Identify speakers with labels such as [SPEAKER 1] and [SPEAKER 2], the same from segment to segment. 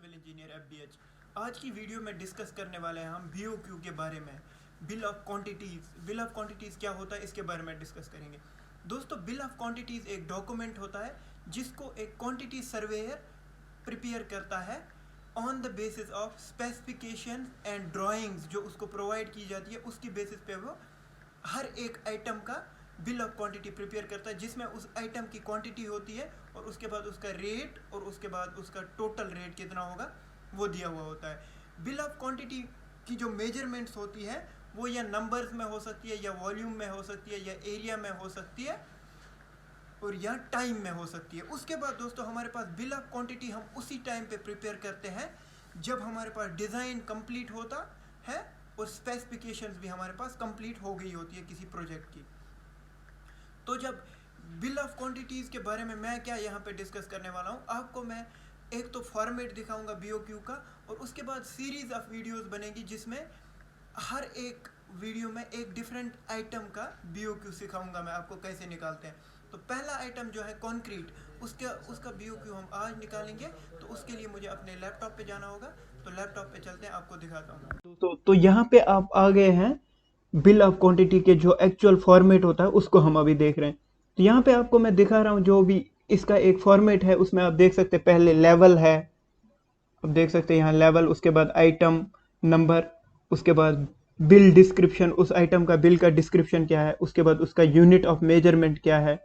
[SPEAKER 1] Civil engineer FBH। आज की video में डिस्कस करने वाले हैं हम BOQ के बारे में। बिल ऑफ क्वांटिटीज़ क्या होता है इसके बारे में डिस्कस करेंगे। दोस्तों, बिल ऑफ क्वांटिटीज़ एक डॉक्यूमेंट होता है जिसको एक क्वांटिटी सर्वेयर प्रिपेयर करता है on the basis of specification and drawings जो उसको प्रोवाइड की जाती है, उसकी बेसिस पे वो हर एक आइटम का बिल ऑफ क्वांटिटी प्रिपेयर करता है, जिसमें उस आइटम की क्वांटिटी होती है और उसके बाद उसका रेट और उसके बाद उसका टोटल रेट कितना होगा वो दिया हुआ होता है। बिल ऑफ क्वांटिटी की जो मेजरमेंट्स होती है वो या नंबर्स में हो सकती है, या वॉल्यूम में हो सकती है, या एरिया में हो सकती है, और या टाइम में हो सकती है। उसके बाद दोस्तों हमारे पास बिल ऑफ क्वांटिटी हम उसी टाइम पे प्रिपेयर करते हैं जब हमारे पास डिज़ाइन कंप्लीट होता है और स्पेसिफिकेशंस भी हमारे पास कंप्लीट हो गई होती है किसी प्रोजेक्ट की। तो जब बिल ऑफ क्वांटिटीज़ के बारे में मैं क्या यहाँ पे डिस्कस करने वाला हूँ, आपको मैं एक तो फॉर्मेट दिखाऊंगा BOQ का, और उसके बाद सीरीज़ ऑफ वीडियोस बनेगी जिसमें हर एक वीडियो में एक डिफरेंट आइटम का BOQ सिखाऊंगा मैं आपको कैसे निकालते हैं। तो पहला आइटम जो है कंक्रीट, उसका BOQ हम आज निकालेंगे। तो उसके लिए मुझे अपने लैपटॉप पे जाना होगा, तो लैपटॉप पे चलते हैं, आपको दिखाता हूँ। तो यहाँ पे आप आ गए हैं बिल ऑफ क्वांटिटी के जो एक्चुअल फॉर्मेट होता है उसको हम अभी देख रहे हैं। तो यहाँ पे आपको मैं दिखा रहा हूँ जो भी इसका एक फॉर्मेट है, उसमें आप देख सकते हैं पहले लेवल है, आप देख सकते हैं यहाँ लेवल, उसके बाद आइटम नंबर, उसके बाद बिल डिस्क्रिप्शन, उस आइटम का बिल का डिस्क्रिप्शन क्या है, उसके बाद उसका यूनिट ऑफ मेजरमेंट क्या है,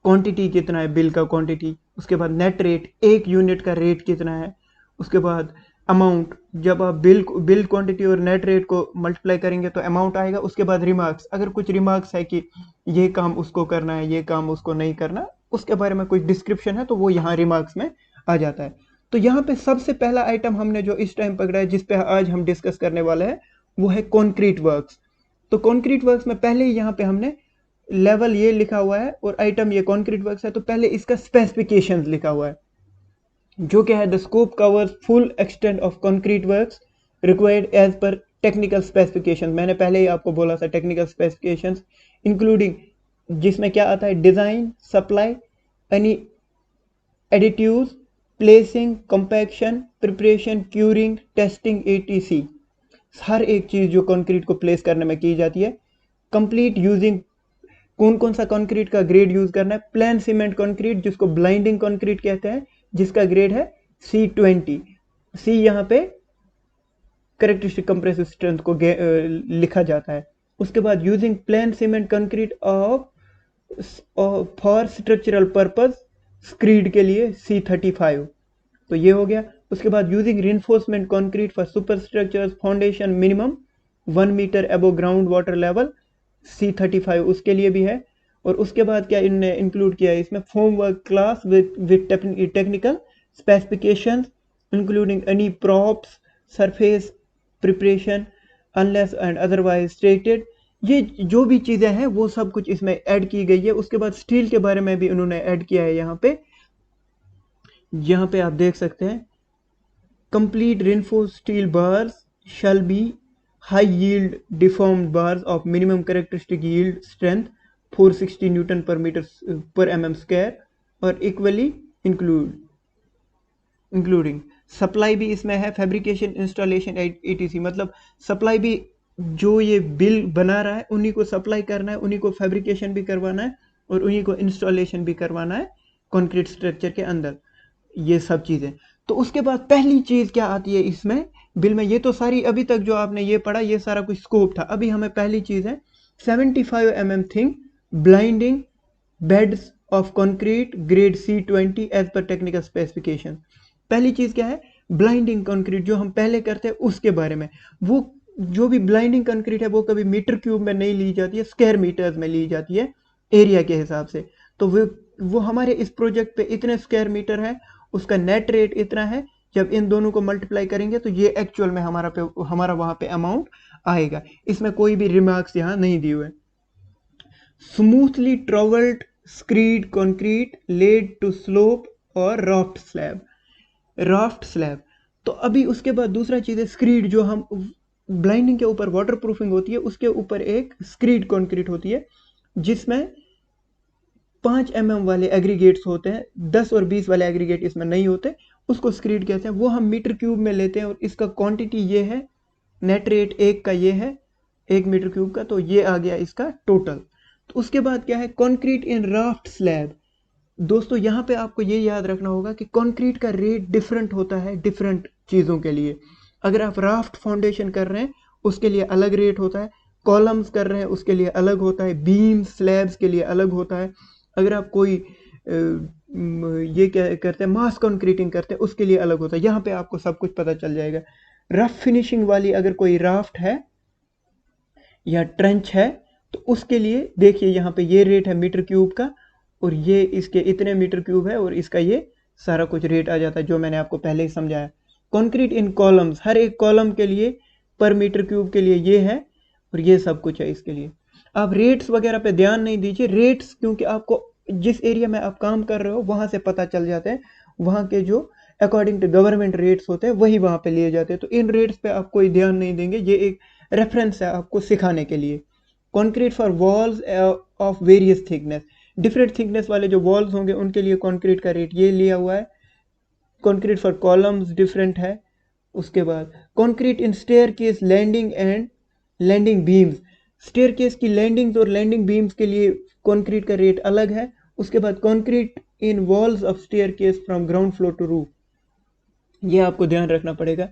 [SPEAKER 1] क्वांटिटी कितना है बिल का क्वांटिटी, उसके बाद नेट रेट, एक यूनिट का रेट कितना है, उसके बाद अमाउंट, जब आप बिल क्वांटिटी और नेट रेट को मल्टीप्लाई करेंगे तो अमाउंट आएगा। उसके बाद रिमार्क्स, अगर कुछ रिमार्क्स है कि ये काम उसको करना है, ये काम उसको नहीं करना, उसके बारे में कुछ डिस्क्रिप्शन है तो वो यहाँ रिमार्क्स में आ जाता है। तो यहाँ पे सबसे पहला आइटम हमने जो इस टाइम पकड़ा है, जिस पे आज हम डिस्कस करने वाले हैं, वो है कॉन्क्रीट वर्क्स। तो कॉन्क्रीट वर्क्स में पहले ही यहाँ पे हमने लेवल ये लिखा हुआ है और आइटम ये कॉन्क्रीट वर्क्स है, तो पहले इसका स्पेसिफिकेशंस लिखा हुआ है जो क्या है, the scope covers full extent of concrete works required as per technical specification. मैंने पहले ही आपको बोला था टेक्निकल स्पेसिफिकेशंस इंक्लूडिंग, जिसमें क्या आता है, design, supply, any additives, placing, compaction, preparation, curing, testing, etc। हर एक चीज जो कंक्रीट को प्लेस करने में की जाती है। कंप्लीट यूजिंग, कौन कौन सा कंक्रीट का ग्रेड यूज करना है, प्लेन सीमेंट कंक्रीट जिसको ब्लाइंडिंग कंक्रीट कहते हैं, जिसका ग्रेड है C20। C यहाँ पे कैरेक्टरिस्टिक कंप्रेसिव स्ट्रेंथ को लिखा जाता है। उसके बाद using plain cement concrete of for structural purpose, screed के लिए C35। तो ये हो गया। उसके बाद using reinforcement concrete for super structures foundation minimum 1 metre above ground water level, C35 उसके लिए भी है। और उसके बाद क्या इनने इंक्लूड किया है इसमें, foam work class with technical specifications including any props, surface preparation unless and otherwise stated. ये जो भी चीज़ें हैं वो सब कुछ इसमें ऐड की गई है। उसके बाद स्टील के बारे में भी उन्होंने ऐड किया है यहाँ पे आप देख सकते हैं, complete reinforced steel bars shall be high yield deformed bars of minimum characteristic yield strength 460 Newton पर मीटर पर mm स्क्वायर, और इक्वली इंक्लूडिंग सप्लाई भी इसमें है, फैब्रिकेशन, इंस्टॉलेशन, etc। मतलब सप्लाई भी, जो ये बिल बना रहा है उन्हीं को सप्लाई करना है, उन्हीं को फैब्रिकेशन भी करवाना है और उन्हीं को इंस्टॉलेशन भी करवाना है कंक्रीट स्ट्रक्चर के अंदर, ये सब चीज़ें। तो उसके बाद पहली चीज़ क्या आती है इसमें बिल में, ये तो सारी अभी तक जो आपने ये पढ़ा ये सारा कुछ स्कोप था। अभी हमें पहली चीज़ है 75 mm thing blinding beds of concrete grade C20 as per technical specification. पहली चीज़ क्या है, ब्लाइंडिंग कंक्रीट जो हम पहले करते हैं उसके बारे में। वो जो भी ब्लाइंडिंग कंक्रीट है वो कभी मीटर क्यूब में नहीं ली जाती है, स्क्वायर मीटर्स में ली जाती है एरिया के हिसाब से। तो वो हमारे इस प्रोजेक्ट पे इतने स्क्वायर मीटर है, उसका नेट रेट इतना है, जब इन दोनों को मल्टीप्लाई करेंगे तो ये एक्चुअल में हमारा वहां पे अमाउंट आएगा। इसमें कोई भी रिमार्क्स यहाँ नहीं दिए हुए। Smoothly trowelled screed concrete laid to slope और राफ्ट स्लैब। तो अभी उसके बाद दूसरा चीज़ है स्क्रीड, जो हम ब्लाइंडिंग के ऊपर वाटर प्रूफिंग होती है उसके ऊपर एक स्क्रीड कंक्रीट होती है जिसमें 5 mm वाले एग्रीगेट्स होते हैं, 10 और 20 वाले एग्रीगेट इसमें नहीं होते। उसको स्क्रीड कहते हैं, वो हम मीटर क्यूब में लेते हैं और इसका क्वांटिटी ये है, नेट रेट एक का ये है 1 मीटर क्यूब का, तो ये आ गया इसका टोटल। तो उसके बाद क्या है, कंक्रीट इन राफ्ट स्लैब। दोस्तों यहाँ पे आपको ये याद रखना होगा कि कंक्रीट का रेट डिफरेंट होता है डिफरेंट चीज़ों के लिए। अगर आप राफ्ट फाउंडेशन कर रहे हैं उसके लिए अलग रेट होता है, कॉलम्स कर रहे हैं उसके लिए अलग होता है, बीम स्लैब्स के लिए अलग होता है। अगर आप कोई ये क्या करते हैं, मास कंक्रीटिंग करते हैं, उसके लिए अलग होता है। यहाँ पे आपको सब कुछ पता चल जाएगा। रफ फिनिशिंग वाली अगर कोई राफ्ट है या ट्रेंच है तो उसके लिए देखिए यहाँ पे ये रेट है मीटर क्यूब का, और ये इसके इतने मीटर क्यूब है, और इसका ये सारा कुछ रेट आ जाता है जो मैंने आपको पहले ही समझाया। कंक्रीट इन कॉलम्स, हर एक कॉलम के लिए पर मीटर क्यूब के लिए ये है, और ये सब कुछ है इसके लिए। आप रेट्स वगैरह पे ध्यान नहीं दीजिए, रेट्स क्योंकि आपको जिस एरिया में आप काम कर रहे हो वहाँ से पता चल जाते हैं, वहाँ के जो अकॉर्डिंग टू गवर्नमेंट रेट्स होते हैं वही वहाँ पे लिए जाते हैं, तो इन रेट्स पे आप कोई ध्यान नहीं देंगे, ये एक रेफरेंस है आपको सिखाने के लिए। Concrete for walls of various thickness, different thickness वाले जो वॉल्स होंगे उनके लिए कंक्रीट का रेट ये लिया हुआ है। कंक्रीट फॉर कॉलम्स डिफरेंट है। उसके बाद concrete in staircase landing and landing beams, staircase की लैंडिंग्स और लैंडिंग बीम्स के लिए कंक्रीट का रेट अलग है। उसके बाद concrete in walls of staircase from ground floor to roof, ये आपको ध्यान रखना पड़ेगा।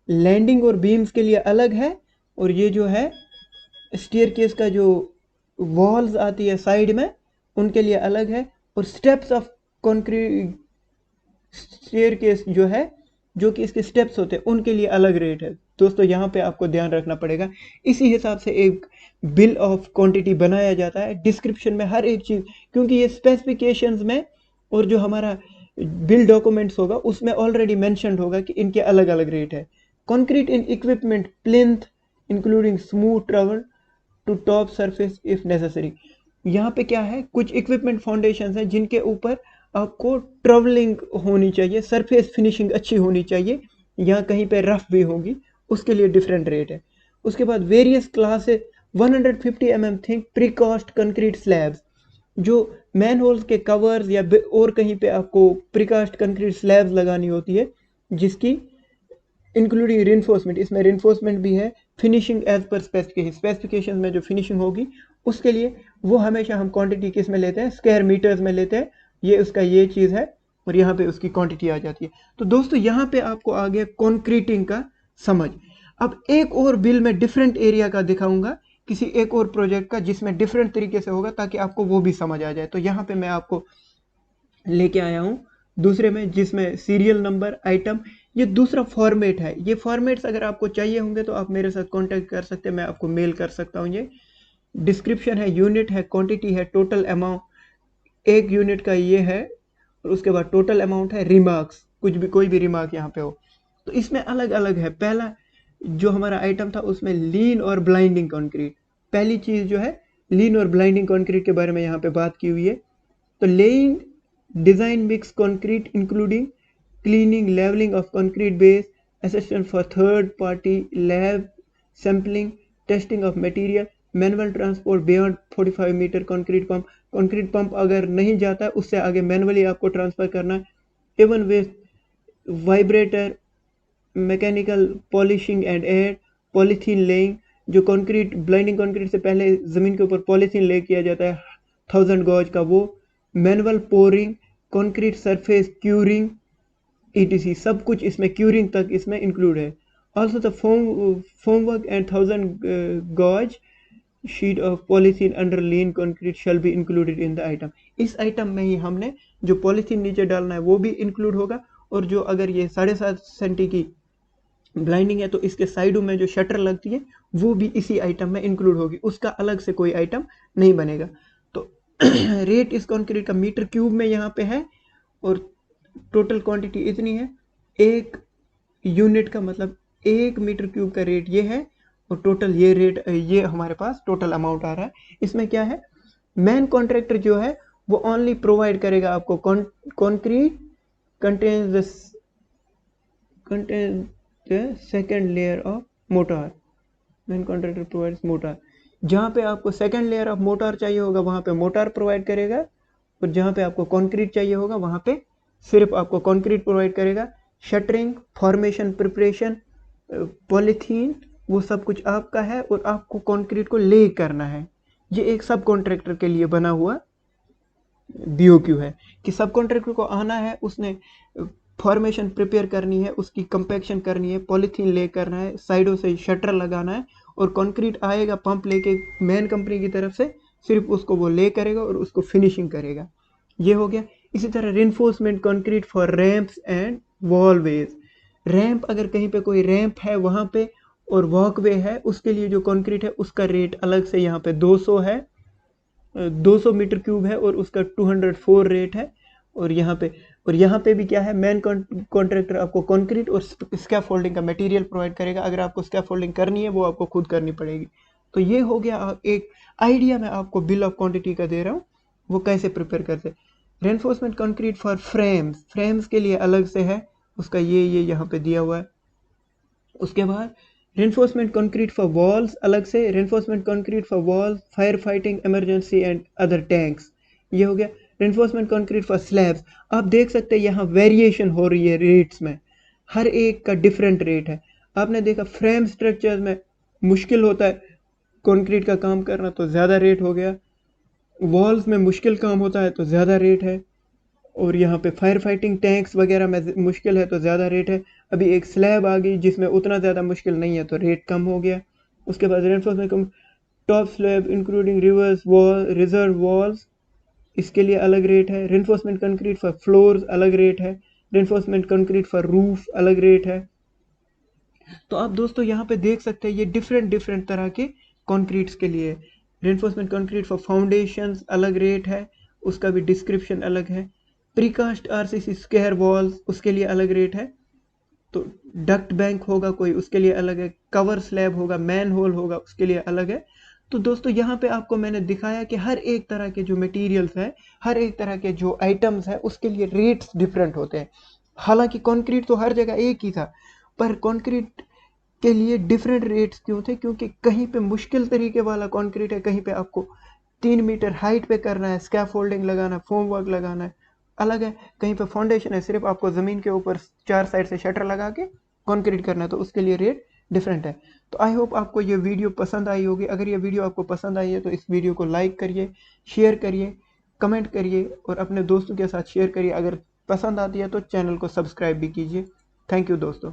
[SPEAKER 1] लैंडिंग और बीम्स के लिए अलग है, और ये जो है स्टेयरकेस का जो वॉल्स आती है साइड में उनके लिए अलग है, और स्टेप्स ऑफ कंक्रीट स्टेयरकेस जो है जो कि इसके स्टेप्स होते हैं उनके लिए अलग रेट है। दोस्तों यहाँ पे आपको ध्यान रखना पड़ेगा। इसी हिसाब से एक बिल ऑफ क्वांटिटी बनाया जाता है, डिस्क्रिप्शन में हर एक चीज़, क्योंकि ये स्पेसिफिकेशंस में और जो हमारा बिल डॉक्यूमेंट्स होगा उसमें ऑलरेडी मेंशन्ड होगा कि इनके अलग अलग रेट है। Concrete in equipment plinth including smooth trowel to top surface if necessary, यहाँ पे क्या है, कुछ इक्विपमेंट फाउंडेशंस हैं जिनके ऊपर आपको ट्रेवलिंग होनी चाहिए, सरफेस फिनिशिंग अच्छी होनी चाहिए, या कहीं पे रफ भी होगी, उसके लिए डिफरेंट रेट है। उसके बाद various classes 150 mm thick precast concrete slabs, जो मैन होल्स के कवर्स या और कहीं पे आपको प्रीकास्ट कंक्रीट स्लैब्स लगानी होती है, जिसकी इंक्लूडिंग रिइंफोर्समेंट, इसमें रिइंफोर्समेंट भी है, फिनिशिंग एज पर स्पेसिफिकेशन में जो फिनिशिंग होगी उसके लिए वो हमेशा हम क्वांटिटी किस में लेते हैं, स्क्वायर मीटर्स में लेते हैं। ये उसका ये चीज़ है, और यहाँ पे उसकी क्वांटिटी आ जाती है। तो दोस्तों यहाँ पे आपको आ गया कंक्रीटिंग का समझ। अब एक और बिल में डिफरेंट एरिया का दिखाऊंगा, किसी एक और प्रोजेक्ट का जिसमें डिफरेंट तरीके से होगा, ताकि आपको वो भी समझ आ जाए। तो यहाँ पे मैं आपको लेके आया हूँ दूसरे में, जिसमें सीरियल नंबर, आइटम, ये दूसरा फॉर्मेट है। ये फॉर्मेट्स अगर आपको चाहिए होंगे तो आप मेरे साथ कांटेक्ट कर सकते हैं, मैं आपको मेल कर सकता हूँ। ये डिस्क्रिप्शन है, यूनिट है, क्वांटिटी है, टोटल अमाउंट, एक यूनिट का ये है, और उसके बाद टोटल अमाउंट है, रिमार्क्स, कुछ भी कोई भी रिमार्क यहाँ पे हो। तो इसमें अलग अलग है। पहला जो हमारा आइटम था उसमें लीन और ब्लाइंडिंग कंक्रीट, पहली चीज़ जो है लीन और ब्लाइंडिंग कंक्रीट के बारे में यहाँ पे बात की हुई है। तो laying design mix concrete including cleaning levelling of concrete base, assistant for third party lab sampling, testing of material, manual transport beyond 45 metre, concrete pump अगर नहीं जाता है उससे आगे मैनुअली आपको ट्रांसफ़र करना है, even with vibrator, mechanical polishing and aid, polythene laying, जो कंक्रीट ब्लाइंडिंग कंक्रीट से पहले ज़मीन के ऊपर पॉलीथीन ले किया जाता है 1000 गॉज का, वो manual pouring, concrete surface curing, ETC, सब कुछ इसमें क्यूरिंग तक इसमें इंक्लूड है। Also the form work and 1000 gauge sheet of polythene under lean concrete shall be included in the item. इस आइटम में ही हमने जो पॉलीथीन नीचे डालना है वो भी इंक्लूड होगा, और जो अगर ये 7.5 सेंटी की ब्लाइंडिंग है तो इसके साइडों में जो शटर लगती है वो भी इसी आइटम में इंक्लूड होगी, उसका अलग से कोई आइटम नहीं बनेगा। तो रेट इस कंक्रीट का मीटर क्यूब में यहाँ पे है, और टोटल क्वांटिटी इतनी है, एक यूनिट का मतलब 1 मीटर क्यूब का रेट ये है, और टोटल ये रेट, ये हमारे पास टोटल अमाउंट आ रहा है। इसमें क्या है, मैन कॉन्ट्रैक्टर जो है वो ओनली प्रोवाइड करेगा आपको concrete contains the second layer of motor, man contractor provides motor, जहाँ पे आपको सेकेंड लेयर ऑफ मोटार चाहिए होगा वहाँ पे मोटार प्रोवाइड करेगा, और जहाँ पे आपको कंक्रीट चाहिए होगा वहाँ पे सिर्फ आपको कंक्रीट प्रोवाइड करेगा। शटरिंग, फॉर्मेशन प्रिपरेशन, पॉलीथीन, वो सब कुछ आपका है और आपको कंक्रीट को ले करना है। ये एक सब कॉन्ट्रैक्टर के लिए बना हुआ BOQ है कि सब कॉन्ट्रैक्टर को आना है, उसने फॉर्मेशन प्रिपेयर करनी है, उसकी कंपैक्शन करनी है, पॉलीथीन ले करना है, साइडों से शटर लगाना है और कंक्रीट आएगा पंप लेके मेन कंपनी की तरफ से, सिर्फ उसको वो ले करेगा और उसको फिनिशिंग करेगा। ये हो गया। इसी तरह reinforcement concrete for ramps and walkways. Ramp, अगर कहीं पे कोई रैंप है वहाँ पे और वॉकवे है, उसके लिए जो कंक्रीट है उसका रेट अलग से यहाँ पे 200 है, 200 मीटर क्यूब है और उसका 204 रेट है। और यहाँ पे भी क्या है, मेन कॉन्ट्रैक्टर आपको कंक्रीट और स्कैफोल्डिंग का मटेरियल प्रोवाइड करेगा। अगर आपको स्कैफोल्डिंग करनी है वो आपको खुद करनी पड़ेगी। तो ये हो गया एक आइडिया मैं आपको बिल ऑफ क्वांटिटी का दे रहा हूँ, वो कैसे प्रिपेयर करते हैं। रेनफोर्समेंट कंक्रीट फॉर फ्रेम्स के लिए अलग से है, उसका ये यहाँ पे दिया हुआ है। उसके बाद रेनफोर्समेंट कंक्रीट फॉर वॉल्स अलग से, reinforcement concrete for walls, fire fighting, emergency and other tanks, ये हो गया। रेनफोर्समेंट कंक्रीट फॉर स्लैब्स, आप देख सकते हैं यहाँ वेरिएशन हो रही है रेट्स में, हर एक का डिफरेंट रेट है। आपने देखा फ्रेम स्ट्रक्चर्स में मुश्किल होता है कंक्रीट का काम करना, तो ज़्यादा रेट हो गया। वॉल्स में मुश्किल काम होता है तो ज़्यादा रेट है, और यहाँ पे फायर फाइटिंग टैंक्स वगैरह में मुश्किल है तो ज़्यादा रेट है। अभी एक स्लैब आ गई जिसमें उतना ज़्यादा मुश्किल नहीं है तो रेट कम हो गया। उसके बाद reinforcement cum top slab including reverse wall, reserve walls, इसके लिए अलग रेट है। रेनफोर्समेंट कंक्रीट फॉर फ्लोर्स अलग रेट है। रेनफोर्समेंट कंक्रीट फॉर रूफ अलग रेट है। तो आप दोस्तों यहाँ पे देख सकते हैं ये डिफरेंट तरह के कंक्रीट्स के लिए। रेनफोर्समेंट कंक्रीट फॉर फाउंडेशंस अलग रेट है, उसका भी डिस्क्रिप्शन अलग है। प्रीकास्ट RCC स्क्वायर वॉल्स, उसके लिए अलग रेट है। तो डक्ट बैंक होगा कोई, उसके लिए अलग है। कवर स्लैब होगा, मैन होल होगा, उसके लिए अलग है। तो दोस्तों यहाँ पे आपको मैंने दिखाया कि हर एक तरह के जो मटेरियल्स हैं, हर एक तरह के जो आइटम्स हैं, उसके लिए रेट्स डिफरेंट होते हैं। हालांकि कंक्रीट तो हर जगह एक ही था, पर कंक्रीट के लिए डिफरेंट रेट्स क्यों थे? क्योंकि कहीं पे मुश्किल तरीके वाला कंक्रीट है, कहीं पे आपको 3 मीटर हाइट पे करना है, स्कैफोल्डिंग लगाना, फोम वर्क लगाना है, अलग है। कहीं पे फाउंडेशन है, सिर्फ आपको ज़मीन के ऊपर 4 साइड से शटर लगा के कंक्रीट करना है, तो उसके लिए रेट डिफरेंट है। तो आई होप आपको ये वीडियो पसंद आई होगी। अगर ये वीडियो आपको पसंद आई है तो इस वीडियो को लाइक करिए, शेयर करिए, कमेंट करिए और अपने दोस्तों के साथ शेयर करिए। अगर पसंद आती है तो चैनल को सब्सक्राइब भी कीजिए। थैंक यू दोस्तों।